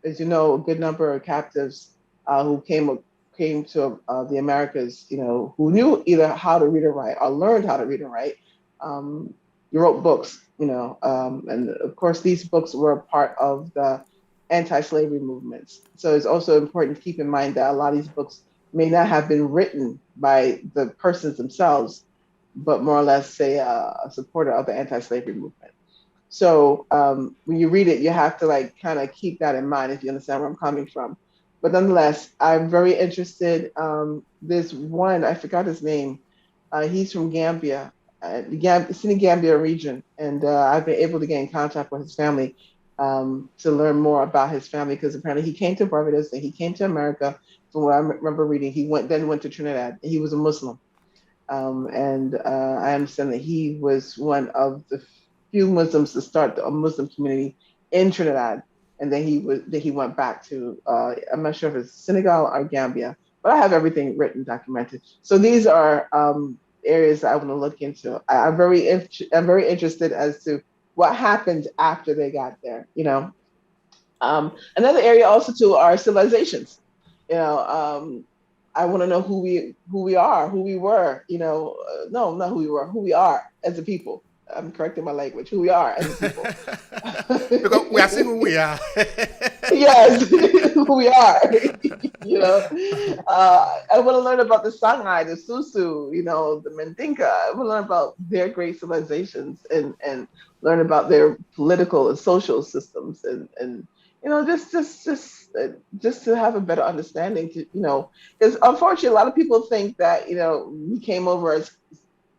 as you know, a good number of captives who came to the Americas, who knew either how to read and write or learned how to read and write. Um, you wrote books, and of course these books were a part of the anti-slavery movements. So it's also important to keep in mind that a lot of these books may not have been written by the persons themselves, but more or less say a supporter of the anti-slavery movement. So when you read it, you have to like kind of keep that in mind if you understand where I'm coming from. But nonetheless, I'm very interested. There's one, I forgot his name. He's from Gambia, it's in the Gambia region, and I've been able to get in contact with his family to learn more about his family because apparently he came to Barbados and he came to America. From what I remember reading, he went to Trinidad. He was a Muslim, and I understand that he was one of the few Muslims to start a Muslim community in Trinidad, and then he went back to I'm not sure if it's Senegal or Gambia, but I have everything written documented. So these are areas that I want to look into. I'm very interested as to what happened after they got there. Another area also too are civilizations. You know, I want to know who we are, who we were. No, not who we were, who we are as a people. I'm correcting my language. Who we are as a people. Because we are seeing who we are. Yes, who we are. you know, I want to learn about the Sangha, the Susu, the Mandinka. I want to learn about their great civilizations and learn about their political and social systems and just to have a better understanding because unfortunately a lot of people think that we came over as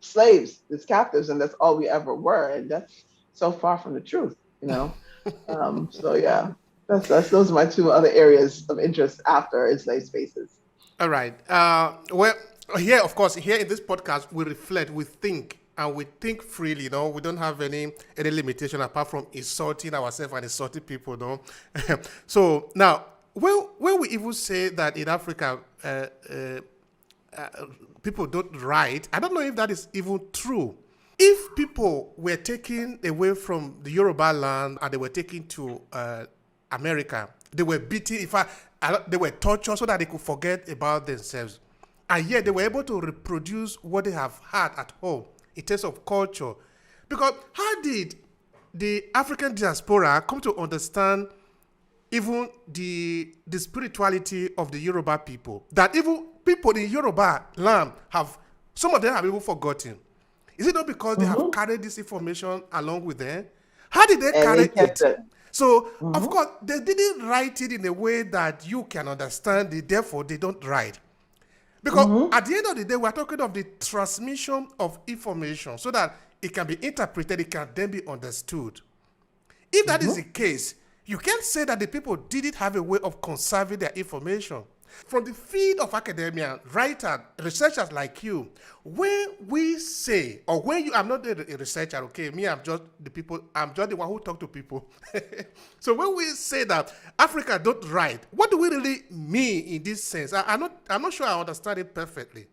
slaves, as captives, and that's all we ever were, and that's so far from the truth. So yeah, that's those are my two other areas of interest after enslaved spaces. All right. Well, here, of course, here in this podcast, we reflect, we think, and we think freely. We don't have any limitation apart from insulting ourselves and insulting people. No. So now, when we even say that in Africa, uh, people don't write, I don't know if that is even true. If people were taken away from the Yoruba land and they were taken to America, they were beaten, in fact, they were tortured so that they could forget about themselves. And yet they were able to reproduce what they have had at home in terms of culture. Because how did the African diaspora come to understand even the spirituality of the Yoruba people? That even people in Yoruba land some of them have even forgotten. Is it not because they have Hmm. carried this information along with them? How did they And they carry kept it? it. So, of Hmm. course, they didn't write it in a way that you can understand it, therefore, they don't write. Because Hmm. at the end of the day, we're talking of the transmission of information so that it can be interpreted, it can then be understood. If that is the Hmm. case, you can't say that the people didn't have a way of conserving their information. From the field of academia, writers, researchers like you, when we say, or when you, I'm not a researcher, okay, me, I'm just the one who talk to people. So when we say that Africa don't write, what do we really mean in this sense? I'm not sure I understand it perfectly.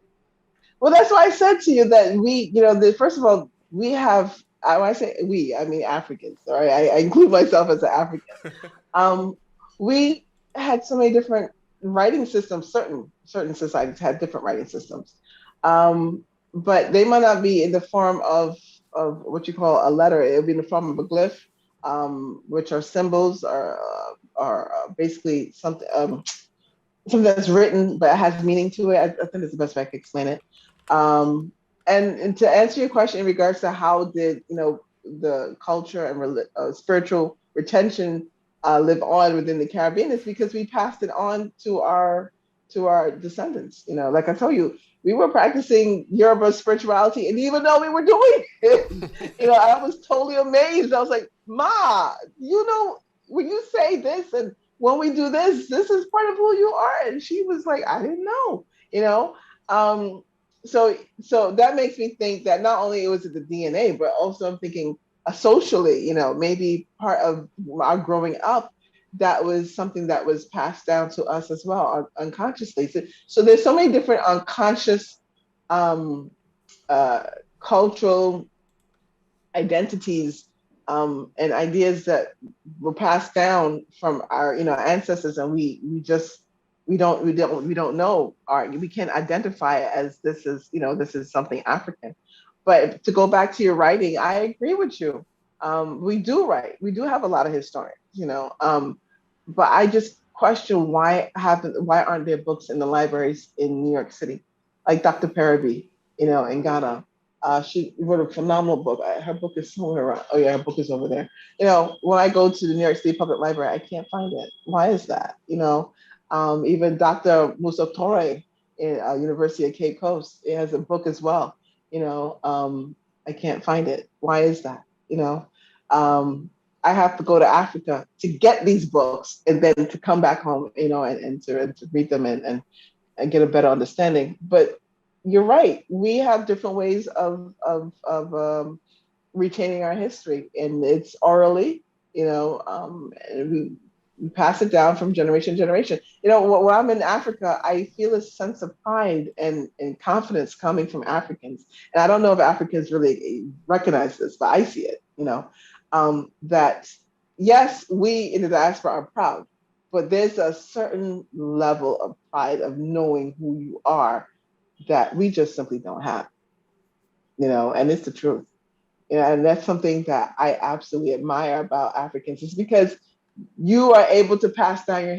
Well, that's why I said to you that first of all, we have. When I say we, I mean Africans. Sorry, I include myself as an African. Um, we had so many different writing systems. Certain societies had different writing systems, but they might not be in the form of what you call a letter. It would be in the form of a glyph, which are symbols or are basically something that's written but it has meaning to it. I think that's the best way I can explain it. Um, and to answer your question in regards to how did the culture and spiritual retention live on within the Caribbean, is because we passed it on to our descendants. Like I told you, we were practicing Yoruba spirituality, and even though we were doing it, I was totally amazed. I was like, "Ma, when you say this and when we do this, this is part of who you are." And she was like, "I didn't know, you know. Um, so that makes me think that not only was it the DNA, but also I'm thinking socially, maybe part of our growing up, that was something that was passed down to us as well unconsciously. So there's so many different unconscious um, uh, cultural identities and ideas that were passed down from our ancestors, and we don't know, or we can't identify it as this is something African. But to go back to your writing, I agree with you. We do write. We do have a lot of historians, but I just question why aren't there books in the libraries in New York City, like Dr. Paraby, in Ghana. She wrote a phenomenal book. Her book is somewhere around. Oh yeah, her book is over there. When I go to the New York State Public Library, I can't find it. Why is that? Even Dr. Musa Torre in University of Cape Coast, it has a book as well. I can't find it. Why is that? Um, I have to go to Africa to get these books and then to come back home, and to read them and get a better understanding. But you're right. We have different ways of retaining our history, and it's orally, and we pass it down from generation to generation. When I'm in Africa, I feel a sense of pride and confidence coming from Africans. And I don't know if Africans really recognize this, but I see it, that yes, we in the diaspora are proud, but there's a certain level of pride of knowing who you are that we just simply don't have, and it's the truth. And that's something that I absolutely admire about Africans, is because you are able to pass down your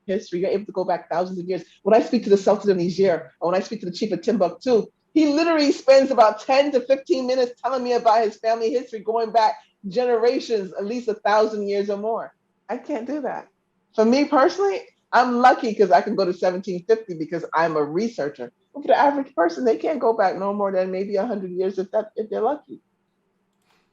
history. You're able to go back thousands of years. When I speak to the Sultan of Niger, or when I speak to the Chief of Timbuktu, he literally spends about 10 to 15 minutes telling me about his family history going back generations, at least 1,000 years or more. I can't do that. For me personally, I'm lucky because I can go to 1750 because I'm a researcher. But for the average person, they can't go back no more than maybe 100 years if they're lucky.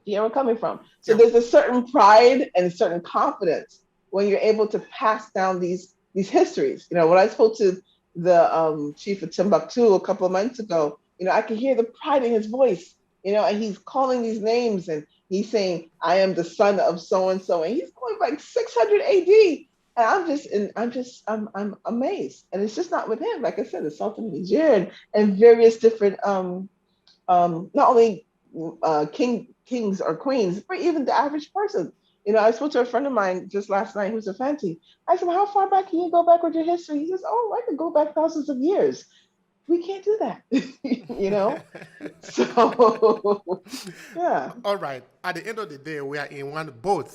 You know where I'm coming from? So Yeah. there's a certain pride and a certain confidence when you're able to pass down these histories. When I spoke to the chief of Timbuktu a couple of months ago, I could hear the pride in his voice. And he's calling these names, and he's saying, "I am the son of so and so," and he's going back 600 A.D. And I'm amazed. And it's just not with him. Like I said, the Sultan of Niger and various different not only kings or queens, but even the average person. I spoke to a friend of mine just last night who's a Fanti. I said, "Well, how far back can you go back with your history?" He says, "Oh, I can go back thousands of years." We can't do that, you know. So, yeah, All right. At the end of the day, we are in one boat.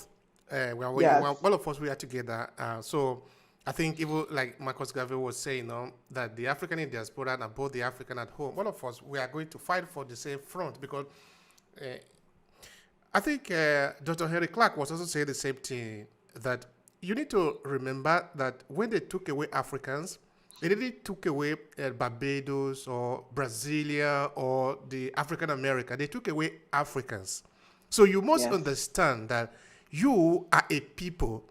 We are in one, yes, all of us, we are together. So I think even like Marcus Garvey was saying, that the African in diaspora and both the African at home, all of us, we are going to fight for the same front, because uh, I think Dr. Henry Clark was also saying the same thing, that you need to remember that when they took away Africans, they didn't took away Barbados or Brasilia or the African America. They took away Africans. So you must yes, understand that you are a people.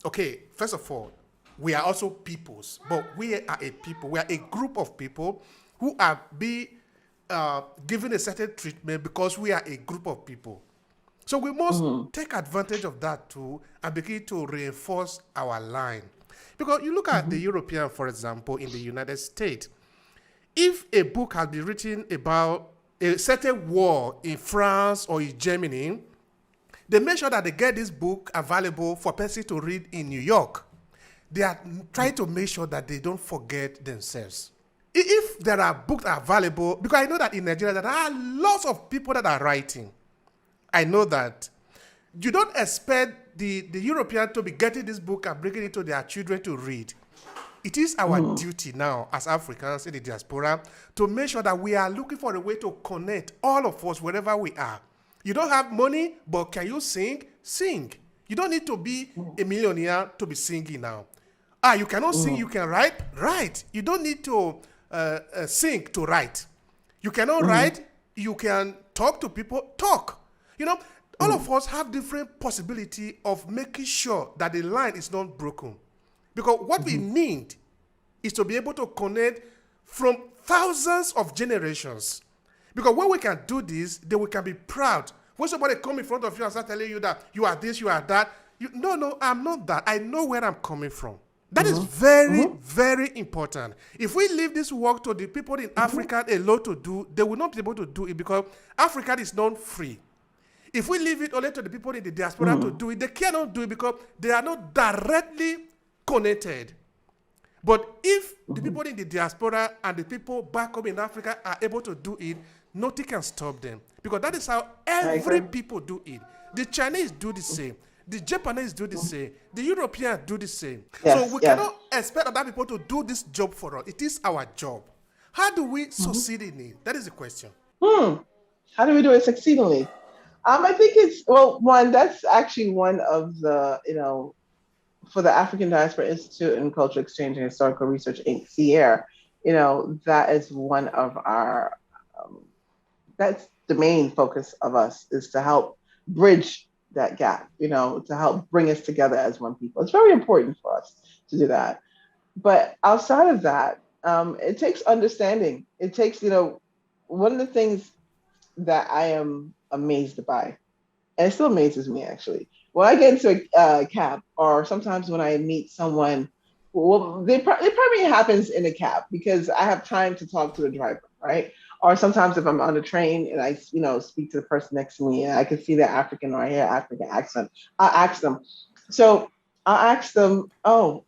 Okay, first of all, we are also peoples, but we are a people. We are a group of people who are being given a certain treatment because we are a group of people. So we must hmm take advantage of that too and begin to reinforce our line. Because you look at the hmm European, for example, in the United States, if a book has been written about a certain war in France or in Germany, they make sure that they get this book available for person to read in New York. They are trying to make sure that they don't forget themselves. If there are books available, because I know that in Nigeria there are lots of people that are writing. I know that. You don't expect the European to be getting this book and bringing it to their children to read. It is our hmm duty now as Africans in the diaspora to make sure that we are looking for a way to connect all of us wherever we are. You don't have money, but can you sing? Sing. You don't need to be a millionaire to be singing now. You cannot sing, you hmm can write? Write. You don't need to sing to write. You cannot hmm write, you can talk to people, talk. You know, all hmm of us have different possibility of making sure that the line is not broken. Because what we hmm need is to be able to connect from thousands of generations. Because when we can do this, then we can be proud. When somebody come in front of you and start telling you that you are this, you are that, no, I'm not that. I know where I'm coming from. That is hmm very, hmm very important. If we leave this work to the people in hmm Africa alone to do, they will not be able to do it because Africa is not free. If we leave it only to the people in the diaspora to Mm-hmm. do it, they cannot do it because they are not directly connected. But if the Mm-hmm. people in the diaspora and the people back home in Africa are able to do it, nothing can stop them. Because that is how I every agree. people do it. The Chinese do the same. The Japanese do the same. The Europeans do the same. So Yes, we yes. cannot expect other people to do this job for us. It is our job. How do we Mm-hmm. succeed in it? That is the question. Hmm. How do we do it succeedingly? I think it's well, one, that's actually one of the, for the African Diaspora Institute and Cultural Exchange and Historical Research Inc. C.E.R. That is one of our um, that's the main focus of us is to help bridge that gap, to help bring us together as one people. It's very important for us to do that. But outside of that, it takes understanding. It takes, one of the things that I am amazed by, and it still amazes me actually. When I get into a cab, or sometimes when I meet someone, well, it probably happens in a cab because I have time to talk to the driver, right? Or sometimes if I'm on the train and I, speak to the person next to me and I can see the African or I hear African accent, I ask them. So I ask them, oh,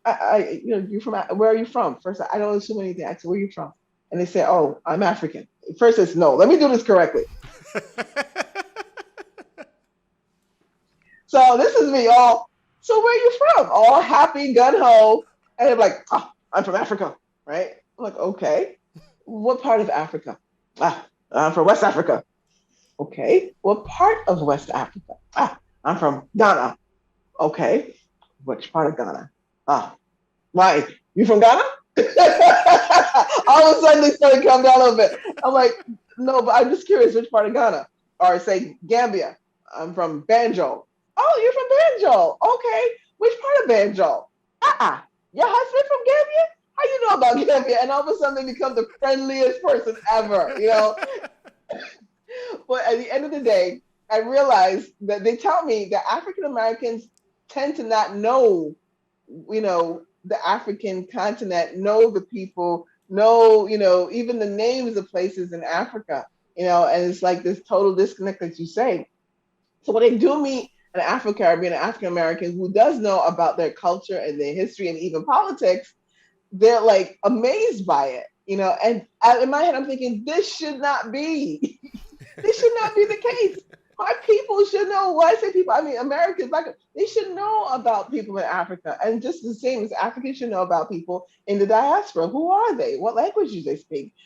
you're from, where are you from? First, I don't assume anything. I say, where are you from? And they say, oh, I'm African. First, it's no. Let me do this correctly. So this is me all. So where are you from? All happy, gun ho, and they're like, oh, I'm from Africa, right? I'm like, okay. What part of Africa? I'm from West Africa. Okay. What part of West Africa? I'm from Ghana. Okay. Which part of Ghana? Ah, why? You from Ghana? All of a sudden they started to come down a little bit. I'm like, no, but I'm just curious which part of Ghana. Or say Gambia. I'm from Banjo. Oh, you're from Banjo. Okay. Which part of Banjo? Uh-uh. Your husband from Gambia? How you know about Gambia? And all of a sudden they become the friendliest person ever. But at the end of the day, I realized that they tell me that African Americans tend to not know, the African continent, know the people, know, even the names of places in Africa, and it's like this total disconnect that you say. So when they do meet an Afro Caribbean, an African American who does know about their culture and their history and even politics, they're like amazed by it, and in my head, I'm thinking, this should not be. This should not be the case. My people should know. When I say people, I mean Americans. Like they should know about people in Africa, and just the same as Africans should know about people in the diaspora. Who are they? What language do they speak?